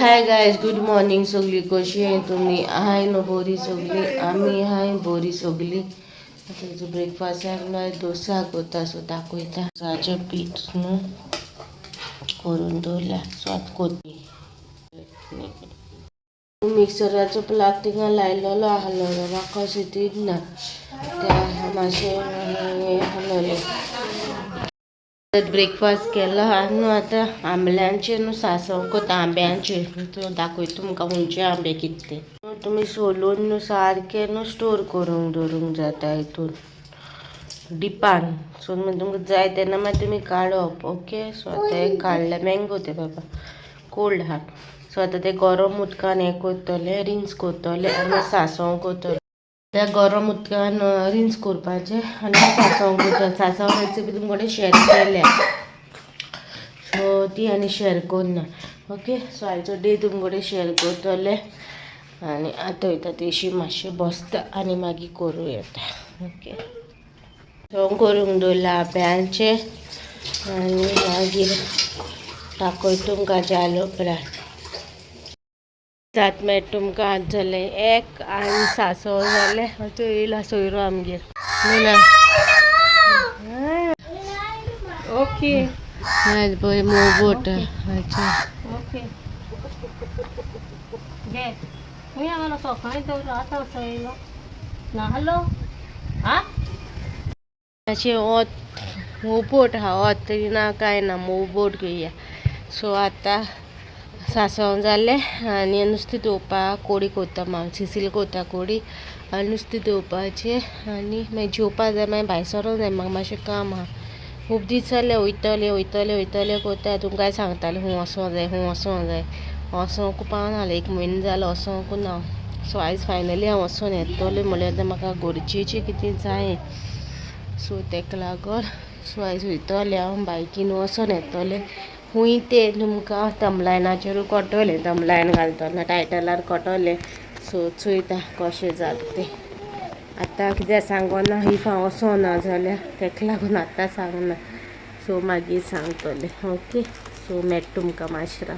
Hi guys, good morning सगळी. कशी आहे तुम्ही? हाय नो बोरी सगळी. आम्ही हाय बोरी सगळी. आता ब्रेकफास्ट आहे डोसा कोता सो दाखवता साच्या पीठ नु करून दवरला स्वाद कोती मिक्सराचो प्लाग तिंगा लायलेलो आहलो म्हाका सिटीक ना त्या मातशें हलवले. ब्रेकफास्ट केलो आनी न्हू आतां आंबल्यांचे न्हू सांसव कोता आंब्यांचे दाखयता तुमकां खंयचे आंबे कितले तुमी सोलून न्हू सारके न्हू स्टोर करूंक दवरूंक जाता हितून डिपान. सो मागीर तुमकां जाय तेन्ना मागीर तुमी काडप. ओके. सो आतां हे काडले मँगो ते बाबा कोल्ड आहा. सो आतां ते गरम उदकान हें करतले रिन्स करतले आनी सांसव करतले. त्या गरम उदकान रिन्स करपाचें आनी सांसव करता. सांसव रेसिपी तुमकडे शेअर केल्या सो ती आनी शेअर करना. ओके. सो आयचो डे तुमकडे शेअर करतले आनी आतां वयता तेशी मातशें बसता आनी मागीर करूं येता. ओके. सो करूंक दवरला आंब्यांचे आनी मागीर दाखयता तुमकां जालो उपरांत. जात मेळटा तुमकां आज जालें एक आनी सांसव जालें. आतां येयला सोयरो आमगेर न्हू. ओके. आज पळय मोबोट. अच्छा. ओके. घे खंय आम्हाला सकाळी दवरलो आतां असो येयलो ना. हॅलो आ अशें वत मोबोट आहा. वत तरी ना कांय ना मोबोट घेया. सो आतां सांसव जालें आनी नुस्तें धुवपाक कोडी कोत्ता हांव. सिसील कोत्ता कोडी आनी नुस्तें धुवपाचें आनी मागीर जेवपा जाय. मागीर भायर सरोंक जाय. म्हाका मातशें काम आहा. खूब दीस जाले वयतलें कोत्ता. तुमकां सांगतालें हूं वचों जाय वचोंक पावना. 1 म्हयनो जालो वचोंक ना. सो आयज फायनली हांव वचून येतलें म्हळ्यार आतां म्हाका गरजेचें कितें जाय. सो तेका लागोन सो आयज वयतलें हांव बायकीन वचून येतलें. हूंय तें तुमकां थंबलायनाचेरूय कोटोलें. थंबलायन घालतना टायटलार कोटोलें. सो चोयता कशें जालें तें. आतां कित्याक सांगोना इफ हांव वचोना जाल्यार तेका लागून आतां सांगना. सो मागीर सांगतलें. ओके. सो मेळटा तुमकां माशरां.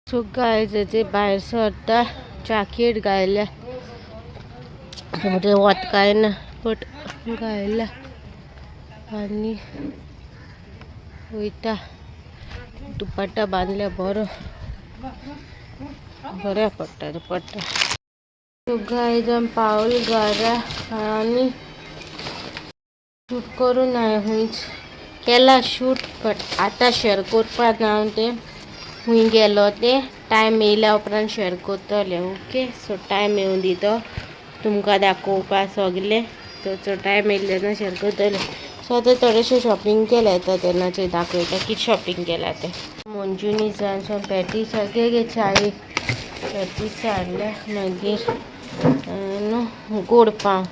सो गायज ते भायर सरता जॅकेट घायल्या म्हणजे वत काय ना बट घायल्या आनी वयता. दुपट्टा बांदल्या बरो बऱ्या पडटा दुपट्टा. सो गायज आमी पावल घरा आनी शूट करून हांवें हूंयच केला शूट बट आतां शेअर करपाक ना. हांव तें हूंय गेलो तें टायम येयल्या उपरांत शेअर करतलें. ओके. सो टायम येवं दितो तुमकां दाखोवपा सगलें. तो टायम येयले तेन्ना शेअर करतलें. सो आतां थोडेशें शॉपिंग केलें येता तेन्नाचें दाखयता कितें शॉपिंग केलां तें. मंजुनीसांचो पॅटीस घे चाये पॅटीस हाडल्या. मागीर न्हू गोड पाव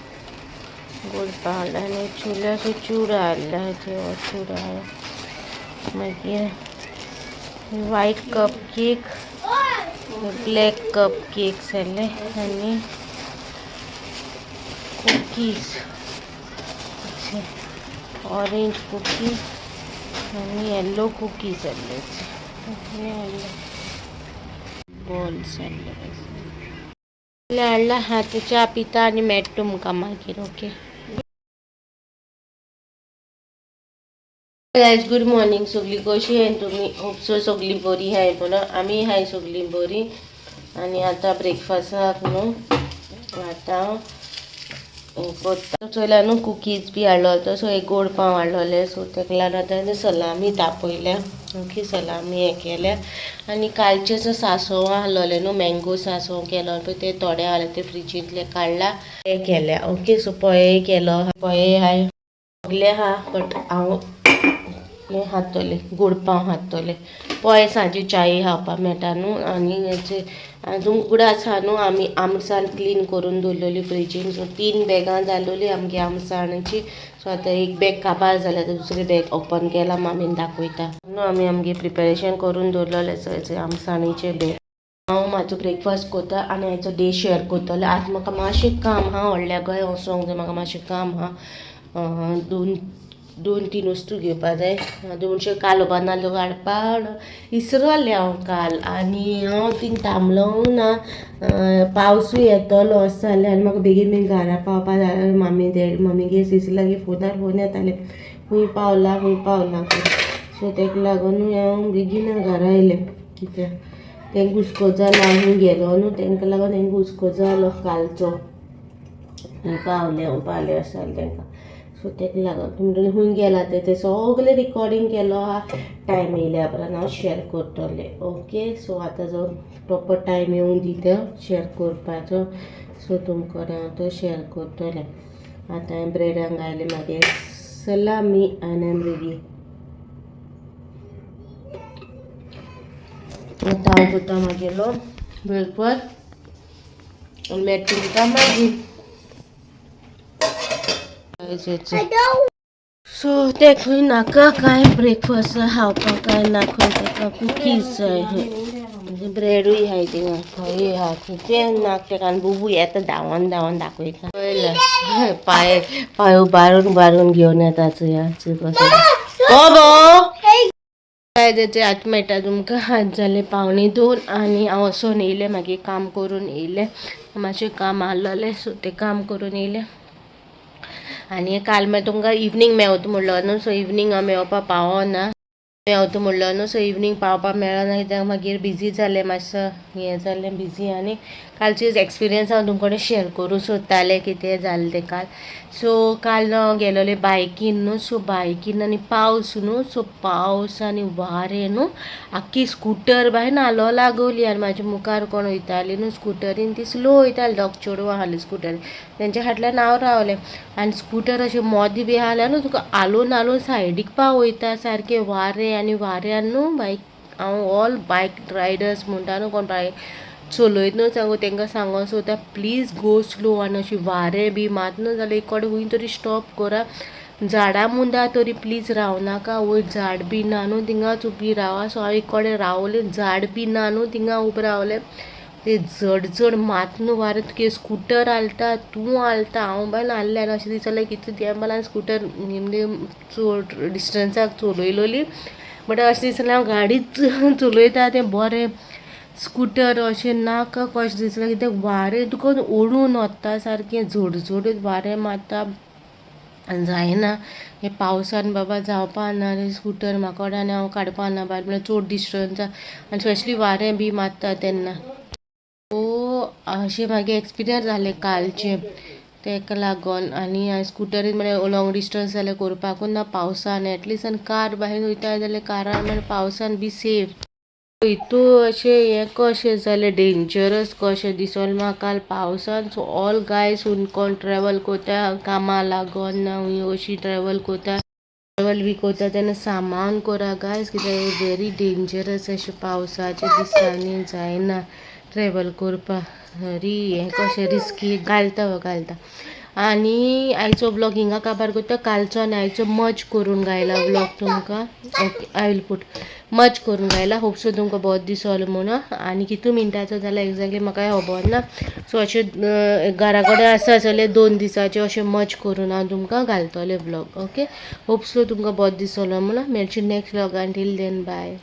हाडला आनी चुल्याचो चुडो हाडला. चुडो हाडला. मागीर white cup cake black cup cakes हाडले आनी कुकीज ऑरेंज कुकीज आनी येल्लो कुकीज हाडले. बॉल्स हाडला. आतां च्या पिता आनी मेळटा तुमकां मागीर. ओके. गायज, गुड मॉर्निंग सगळी. कशी आहे तुमी? होपसो सगळी बरी हाय म्हणून आमी हाय सगळी बरी. आनी आतां ब्रेकफास्टाक न्हू आतां कोत्ता. चोयल्या न्हू कुकीज बी हाडलो. सो एक गोड पाव हाडलोले. सो तेका लागून आतां सलामी तापयल्या. ओके. सलामी हें केल्या आनी कालचें सांसव आहलोलें न्हू मँगो सांसव केलो पळय ते थोडे आहले ते फ्रिजींतले काडला हें केल्या. ओके. सो पोहे केलो. पोहे हाय सगलें आहा बट हांव हें हाडटलें गोड पाव हाडटलें. पोहे सांजे च्याये खावपा मेळटा न्हू आनी हेचे आजून उगडास आहा न्हू. आमी आमसाण क्लीन करून दवरलेली फ्रिजीन. सो 3 बॅगां जालोलीं आमगे आमसाणाची. सो आतां एक बॅग काबार जाल्या. आतां दुसरी बॅग ओपन केला मामीन दाखयता न्हू. आमी आमगे प्रिपेरेशन करून दवरलेलें सगळें आमसाणीचें बॅग. हांव म्हाजो ब्रेकफास्ट कोता आनी हाचो डे शेअर करतलें. आज म्हाका मातशें काम आहा व्हडल्या गोंया वचोंक जाय. म्हाका मातशें काम आहा 2 2-3 वस्तू घेवपा जाय. 200 कालो बांदलो हाडपाक इसरले हांव काल आनी हांव थिंग थांबलो ना. पावसूय येतलो असो जालें आनी म्हाका बेगीन घरा पावपा जाय. मम्मीगे सिसलागे फोनार फोन येताले खूंय पावला सो तेका लागून हांव बेगीन घरा आयलें. कित्याक तेंका हुस्को जालो हांव गेलो न्हू तेंका लागून तेंका हुस्को जालो कालचो. हांव पावलें आसा जालें तेंकां. सो तेका लागून तुमी खूंय गेला ते सगळें रिकॉर्डिंग केलो आहा. टायम येयल्या उपरांत हांव शेअर करतलें. ओके सो आतां जो प्रोपर टायम येवंक दिता शेअर करपाचो. सो तुमकां हांव तो शेअर करतलें. आतां हांवें ब्रेडांक घायलें मागीर सलामी आनी आय एम रेडी. आतां हांव करता मागेलो ब्रेकफास्ट आनी मेळटा तुमकां मागीर. सो ते खंय नाका काय ब्रेकफास्ट खावपाक काय नाका तेका कुकीज जाय. ब्रेडूय हाय थिंगा खंय आहा तें नाका तेका आनी बुबू येता धांवन दाखयता. पळयलें पांय उबारून घेवन येता चोया काय तेचे आतां मेळटा तुमकां. आज जालें 1:45 आनी हांव वोसोन येयलें मागीर काम करून येयलें. मातशें काम आसलेलें सो तें काम करून येयलें. आनी काल मागीर तुमकां इवनींग मेवता म्हणलो न्हू. सो इवनींग हांव मेवपा पावना मेवता म्हणलो न्हू. सो इवनींग पावपा मेळना कित्याक मागीर बिजी जालें मातसो हें जालें बिजी. आनी कालचे एक्सपिरियन्स हांव तुमकडेन शेअर करूं सोदतालें कितें जालें तें काल. सो काल गेलोलें बायकीन न्हू. सो बायकीन आनी पावस न्हू. सो पावस आनी वारें न्हू आख्खी स्कूटर बाय हालो लागोली. आनी म्हाज्या मुखार कोण वयतालीं न्हू स्कुटरीन ती स्लो वयतालीं. दोग चेडवां आहलीं स्कुटरीन तेंच्या फाटल्यान हांव रावलें. आनी स्कुटर अशें मोदें बी आहलें न्हू तुका हालोवन सायडीक पावयता सारकें वारें. आनी वाऱ्यान न्हू बायक हांव ऑल बायक रायडर्स म्हणटा न्हू कोण बायक चलयता न्हू सांगू तेंकां सांगो सोदता प्लीज गो स्लो. आनी अशें वारें बी मात न्हू जाल्यार एक कडेन खंय तरी स्टॉप करा. झाडां मुंदा तरी प्लीज रावनाका. वयर झाड बी ना न्हू थिंगाच उबी रावा. सो हांव एक कडेन रावलें. झाड बी ना न्हू थिंगा उबें रावलें. ते जड मात न्हू वारें तुगे स्कुटर हालता तूं हालता हांव बाय हाल्लें. आनी अशें दिसलें कितें तेंपान स्कुटर चड डिस्टन्साक चलयलोली. बट अशें दिसलें हांव गाडीच चलयता तें बरें. स्कुटर अशें नाका कशें दिसलें कित्याक वारें तुका ओडून व्हरता सारकें झड वारें मारता. जायना हें पावसान बाबा जावपा ना. स्कुटर म्हाका आनी हांव काडपा ना भायर म्हळ्यार चड डिस्टन्साक आनी स्पेशली वारें बी मारता तेन्ना. सो अशें मागीर एक्सपिरियन्स जालें कालचें तेका लागोन. आनी हांवें स्कुटरीन म्हळ्यार लॉंग डिस्टन्स जाल्यार करपाकूच ना पावसान. एटलिस्ट आनी कार भायर वयता जाल्यार कारान म्हळ्यार पावसान बी सेफ. हितून अशें हें कशें जालें डेंजरस कशें दिसोलें म्हाका काल पावसान. सो ऑल गायज कोण ट्रॅवल कोता कामा लागोन अशी ट्रॅवल बी कोता तेन्ना सांबाळून कोरा गायज कित्याक व्हेरी डेंजरस अशें पावसाच्या दिसांनी जायना ट्रॅवल करपाक. व्हेरी हें कशें रिस्की घालता. आनी आयचो ब्लॉग हिंगा काबार करता. कालचो आनी आयचो मज करून घायला ब्लॉग तुमकां. ओके आय वील पूट मज करून घायला. होप सो तुमकां बोरो दिसोलो म्हणून. आनी कितू मिनटाचो जाल्यार एक्झॅक्टली म्हाका खबर ना. सो अशें घरा कडेन आसा जाल्यार 2 दिसाचें अशें मज करून हांव तुमकां घालतलें ब्लॉग. ओके होप सो तुमकां बोरो दिसोलो म्हणून. मेळचें नेक्स्ट ब्लॉगान. Till then bye.